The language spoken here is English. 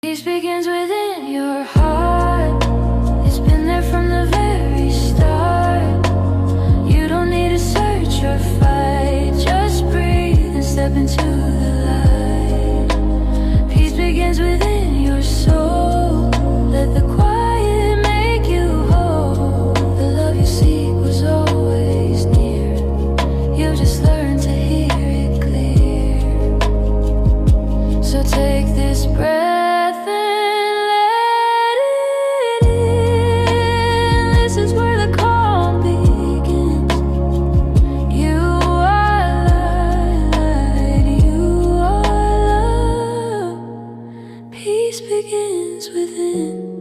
Peace begins within your heart. It's been there from the very start. You don't need to search or fight. Just breathe and step into the light. Peace begins within your soul. Let the quiet make you whole. The love you seek was always near. You just learned to hear it clear. So take this breath. This is where the calm begins. You are light, you are love. Peace begins within.